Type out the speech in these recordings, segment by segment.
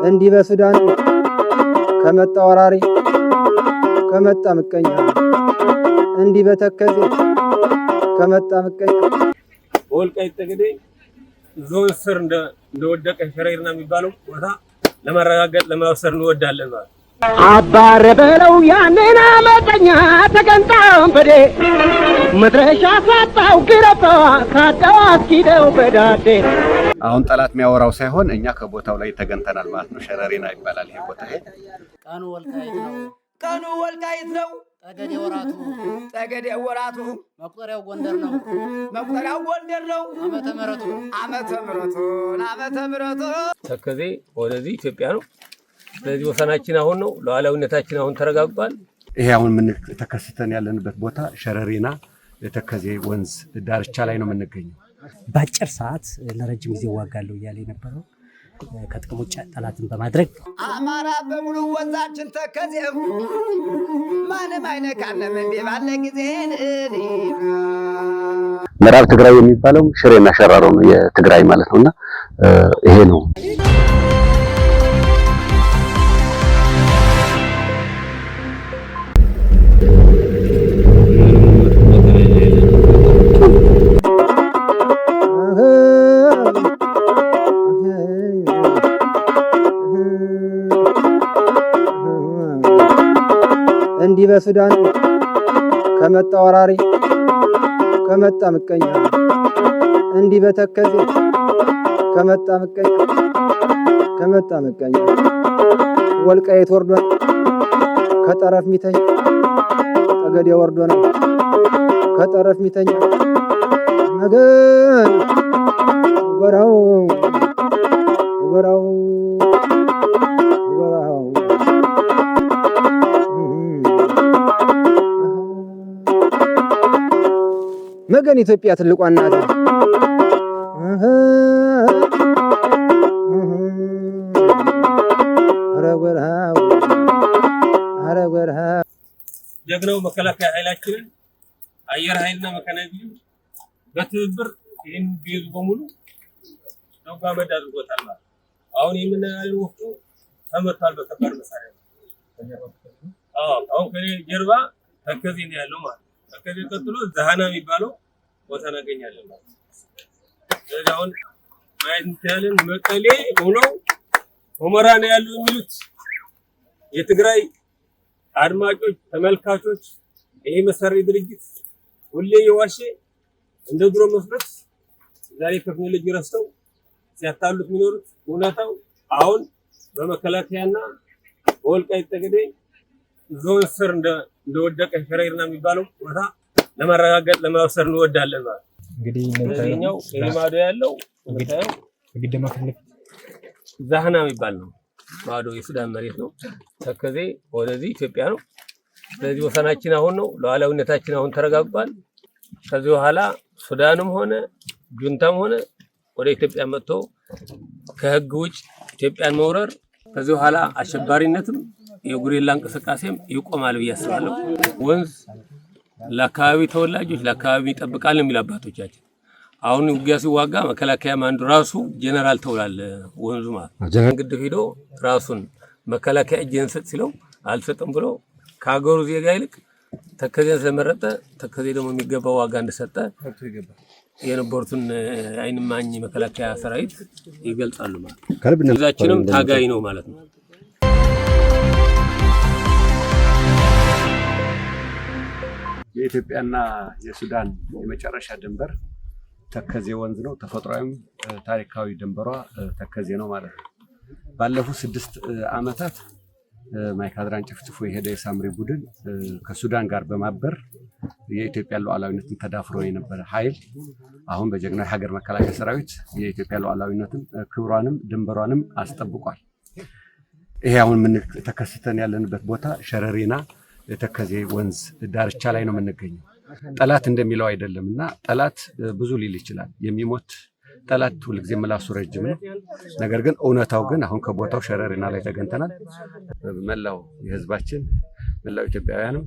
እንዲህ በሱዳን ከመጣ ወራሪ ከመጣ ምቀኛ እንዲህ በተከዜ ከመጣ ምቀኛ ወልቃይት ጠገዴ ዞን ስር እንደወደቀ ሸረሪና የሚባለው ቦታ ለማረጋገጥ ለማወሰር እንወዳለን ማለት አባረ በለው ያንን አመፀኛ ተቀንጣውን በዴ መድረሻ ሳጣው ግረፈው ሳጣው አስኪደው በዳዴ አሁን ጠላት የሚያወራው ሳይሆን እኛ ከቦታው ላይ ተገንተናል ማለት ነው። ሸረሪና ይባላል ይሄ ቦታ። ቀኑ ወልቃይት ነው። ቀኑ ወልቃይት ነው። ጠገዴ ወራቱ መቁጠሪያው ጎንደር ነው። ዓመተ ምሕረቱ ተከዜ ወደዚህ ኢትዮጵያ ነው። ስለዚህ ወሰናችን አሁን ነው። ሉዓላዊነታችን አሁን ተረጋግጧል። ይሄ አሁን ምን ተከስተን ያለንበት ቦታ ሸረሪና የተከዜ ወንዝ ዳርቻ ላይ ነው የምንገኘው። በአጭር ሰዓት ለረጅም ጊዜ ዋጋለው እያለ የነበረው ከጥቅም ውጭ ጠላትን በማድረግ አማራ በሙሉ ወንዛችን ተከዜ ማንም አይነካንም እንዴ ባለ ጊዜ ምዕራብ ትግራይ የሚባለው ሽሬና ሸራሮ ነው የትግራይ ማለት ነውና ይሄ ነው። እንዲህ በሱዳን ከመጣ ወራሪ ከመጣ ምቀኛ እንዲህ በተከዜ ከመጣ ምቀኛ ወልቃይት ወርዷል ከጠረፍ ሚተኛ ጠገዴ ወርዶ ነው ከጠረፍ ሚተኛ መገን ወራው መገን ኢትዮጵያ ትልቋ እናት ጀግናው መከላከያ ኃይላችንን አየር ኃይልና መካናይዝድ በትብብር ይህን ቢይዙ በሙሉ ተጓመድ አድርጎታል ማለት አሁን የምናየው ወፍጮ ተመቷል በከባድ መሳሪያ። አሁን ከኔ ጀርባ ተከዜ ነው ያለው ማለት ተከዜ ቀጥሎ ዛሃና የሚባለው ቦታ እናገኛለን ማለት ስለዚህ አሁን ማየት እንችላለን። መቀሌ ሆነው ሁመራ ነው ያለው የሚሉት የትግራይ አድማጮች ተመልካቾች ይሄ መሰሪ ድርጅት ሁሌ የዋሸ እንደ ድሮ መስረት ዛሬ ቴክኖሎጂ ረስተው ሲያታሉት የሚኖሩት እውነታው አሁን በመከላከያና በወልቃይት ጠገዴ ዞን ስር እንደወደቀ ሸረሪና የሚባለው ቦታ ለማረጋገጥ ለማወሰር እንወዳለን ማለት እንግዲህ ነው። የማዶ ያለው እንግዲህ መፈለግ ዛህና የሚባል ነው። ማዶ የሱዳን መሬት ነው። ተከዜ ወደዚህ ኢትዮጵያ ነው። ስለዚህ ወሰናችን አሁን ነው። ሉዓላዊነታችን አሁን ተረጋግጧል። ከዚህ በኋላ ሱዳንም ሆነ ጁንታም ሆነ ወደ ኢትዮጵያ መጥቶ ከህግ ውጭ ኢትዮጵያን መውረር ከዚህ በኋላ አሸባሪነትም የጉሪላ እንቅስቃሴም ይቆማል ብዬ አስባለሁ። ወንዝ ለአካባቢ ተወላጆች ለአካባቢ ይጠብቃል የሚል አባቶቻችን አሁን ውጊያ ሲዋጋ መከላከያ አንዱ ራሱ ጀነራል ተውላል ወንዙ ማለት ግድብ ሄዶ ራሱን መከላከያ እጅን ሰጥ ሲለው አልሰጥም ብሎ ከሀገሩ ዜጋ ይልቅ ተከዜን ስለመረጠ ተከዜ ደግሞ የሚገባው ዋጋ እንደሰጠ የነበሩትን አይን ማኝ መከላከያ ሰራዊት ይገልጻሉ ማለት ነው። እዛችንም ታጋይ ነው ማለት ነው። የኢትዮጵያና የሱዳን የመጨረሻ ድንበር ተከዜ ወንዝ ነው። ተፈጥሯዊም ታሪካዊ ድንበሯ ተከዜ ነው ማለት ነው። ባለፉት 6 ዓመታት ማይካድራን ጨፍጭፎ የሄደ የሳምሪ ቡድን ከሱዳን ጋር በማበር የኢትዮጵያ ሉዓላዊነትን ተዳፍሮ የነበረ ኃይል አሁን በጀግናው ሀገር መከላከያ ሰራዊት የኢትዮጵያ ሉዓላዊነትን ክብሯንም ድንበሯንም አስጠብቋል። ይሄ አሁን ምን ተከስተን ያለንበት ቦታ ሸረሪና የተከዜ ወንዝ ዳርቻ ላይ ነው የምንገኘው። ጠላት እንደሚለው አይደለምና ጠላት ብዙ ሊል ይችላል። የሚሞት ጠላት ሁልጊዜ ምላሱ ረጅም ነው። ነገር ግን እውነታው ግን አሁን ከቦታው ሸረሪና ላይ ተገንተናል። መላው የህዝባችን መላው ኢትዮጵያውያንም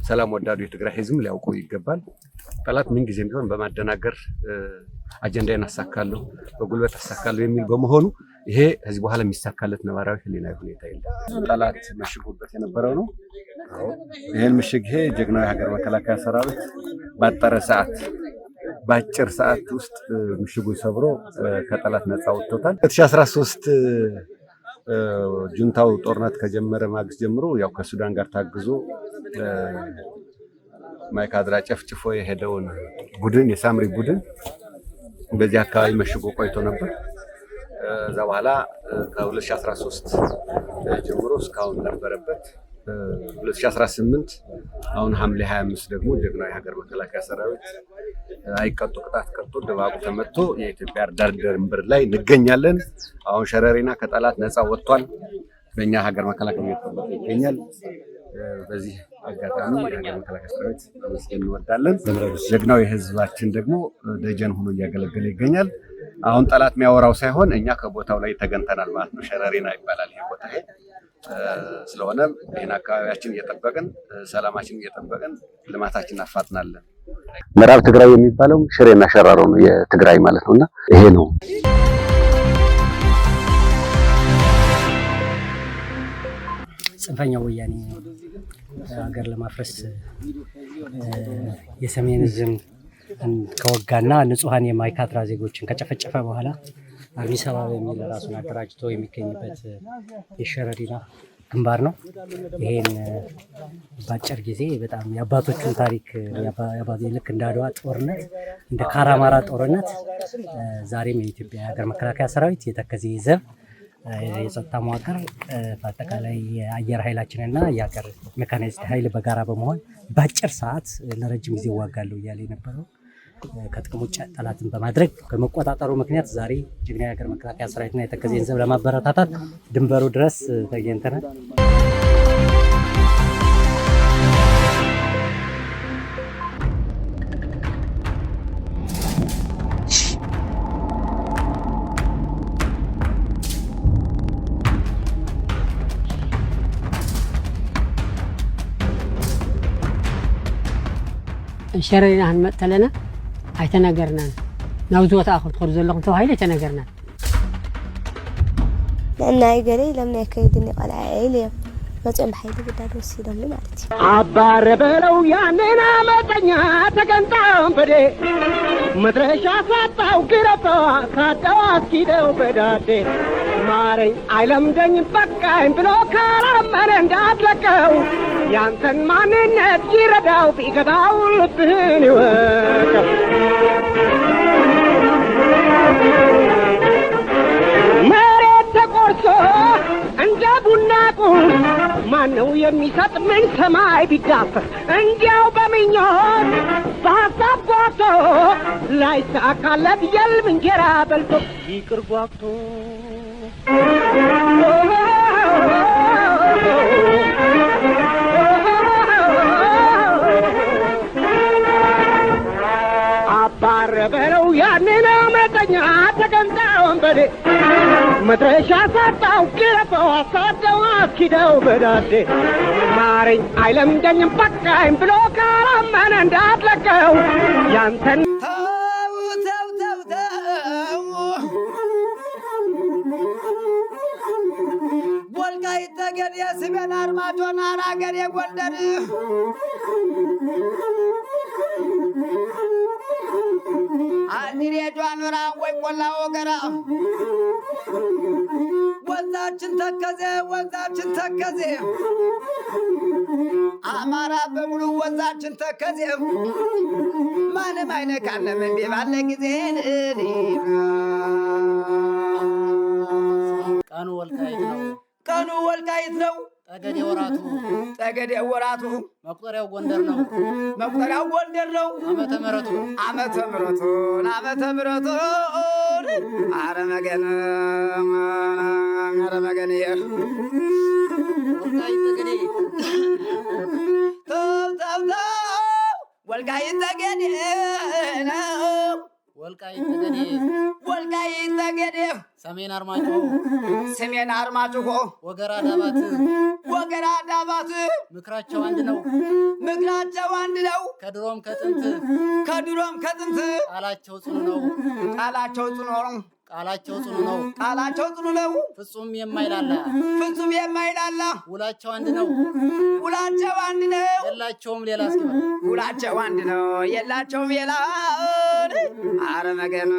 ሰላም ወዳዱ የትግራይ ህዝብ ሊያውቁ ይገባል። ጠላት ምን ጊዜም ቢሆን በማደናገር አጀንዳዬን አሳካለሁ፣ በጉልበት አሳካለሁ የሚል በመሆኑ ይሄ ከዚህ በኋላ የሚሳካለት ነባራዊ ህሊናዊ ሁኔታ የለም። ጠላት መሽጎበት የነበረው ነው። ይሄን ምሽግ ይሄ ጀግናው የሀገር መከላከያ ሰራዊት ባጠረ ሰዓት በአጭር ሰዓት ውስጥ ምሽጉን ሰብሮ ከጠላት ነፃ ወጥቶታል። 2013 ጁንታው ጦርነት ከጀመረ ማግስት ጀምሮ ያው ከሱዳን ጋር ታግዞ ማይካድራ ጨፍጭፎ የሄደውን ቡድን የሳምሪ ቡድን በዚህ አካባቢ መሽጎ ቆይቶ ነበር። ከዛ በኋላ ከ2013 ጀምሮ እስካሁን ነበረበት። 2018 አሁን ሐምሌ 25 ደግሞ ጀግናው የሀገር መከላከያ ሰራዊት አይቀጡ ቅጣት ቀጥቶ ድባቁ ተመቶ የኢትዮጵያ ዳር ድንበር ላይ እንገኛለን። አሁን ሸረሪና ከጠላት ነፃ ወጥቷል። በእኛ ሀገር መከላከያ እየተጠበቀ ይገኛል። በዚህ አጋጣሚ የሀገር መከላከያ ሰራዊት ማመስገን እንወዳለን። ጀግናው የህዝባችን ደግሞ ደጀን ሆኖ እያገለገለ ይገኛል። አሁን ጠላት የሚያወራው ሳይሆን እኛ ከቦታው ላይ ተገንተናል ማለት ነው። ሸረሪና ይባላል ይሄ ቦታ። ስለሆነም ይህን አካባቢያችን እየጠበቅን ሰላማችን እየጠበቅን ልማታችን እናፋጥናለን። ምዕራብ ትግራይ የሚባለው ሽሬና ሸራሮ ነው የትግራይ ማለት ነውና ይሄ ነው። ጽንፈኛው ወያኔ ሀገር ለማፍረስ የሰሜን ዕዝን ከወጋና ንጹሃን የማይካድራ ዜጎችን ከጨፈጨፈ በኋላ አርሚ ሰባ የሚል ራሱን አደራጅቶ የሚገኝበት የሸረሪና ግንባር ነው። ይሄን በአጭር ጊዜ በጣም የአባቶቹን ታሪክ ልክ እንደ አድዋ ጦርነት እንደ ካራማራ ጦርነት ዛሬም የኢትዮጵያ የሀገር መከላከያ ሰራዊት የተከዜ ዘብ የጸጥታ መዋቅር በአጠቃላይ የአየር ኃይላችንና የሀገር ሜካናይዝድ ኃይል በጋራ በመሆን በአጭር ሰዓት ለረጅም ጊዜ እዋጋለሁ እያለ የነበረው ከጥቅም ውጭ ጠላትን በማድረግ በመቆጣጠሩ ምክንያት ዛሬ ጀግና የሀገር መከላከያ ሰራዊትና የተከዜን ዘብ ለማበረታታት ድንበሩ ድረስ ተገኝተናል። شرينا هنمثلنا አይተነገርና ናውዞታ አخذ خرج ዘለኹም ተባሂለ አይተነገርና ለናይ ገሬ ለምን ያከይድኒ ቃል አይል መጽም ኃይል ግዳድ ወሲደም ማለት አባረ በለው ያኔና መጠኛ ተገንጣም በዴ መድረሻ ሳጣው ግረፋ ሳጣው አስኪደው በዳዴ ማረኝ አይለምደኝ በቃኝ ብሎ ካላመነ እንዳትለቀው ያንተን ማንነት ይረዳው ቢገባው ልብህን ይወቀው መሬት ተቆርሶ እንደ ቡና ቁርስ ማነው የሚሰጥ ምን ሰማይ ቢዳፈር እንዲያው በምኞት በሀሳብ ጓቶ ላይሳካለት የልም እንጀራ በልቶ ይቅር ጓግቶ አባረ በለው ያንን አመፀኛ ተገንጣውን በዴ መድረሻ ሳጣው ግረፈው አሳደው አስኪደው በዳዴ ማረኝ አይለምደኝም በቃኝ ብሎ ካላመነ እንዳትለቀው ያንተን ወልቃይት ጠገዴ ሰሜን አርማጭሆ አገሬ ጎንደር አንዲሬጇን ወራ ወይ ቆላ ወገራ ወንዛችን ተከዜ አማራ በሙሉ ወንዛችን ተከዜ ማንም አይነካንም እንዴ ባለ ጊዜ ቀኑ ወልቃይት ነው ጠገዴ ወራቱ መቁጠሪያው ጎንደር ነው ዓመተ ምሕረቱ አረመገን ወልቃይት ጠገዴ ወልቃይት ጠገዴ ነው ወልቃይት ጠገዴ ሰሜን አርማጭሆ ወገራ አገር አዳማት ምክራቸው አንድ ነው ምክራቸው አንድ ነው ከድሮም ከጥንት ቃላቸው ጽኑ ነው ቃላቸው ጽኑ ነው ቃላቸው ጽኑ ነው ፍጹም የማይላላ ውላቸው አንድ ነው የላቸውም ሌላ እስኪ ውላቸው አንድ ነው የላቸውም ሌላ አረመገን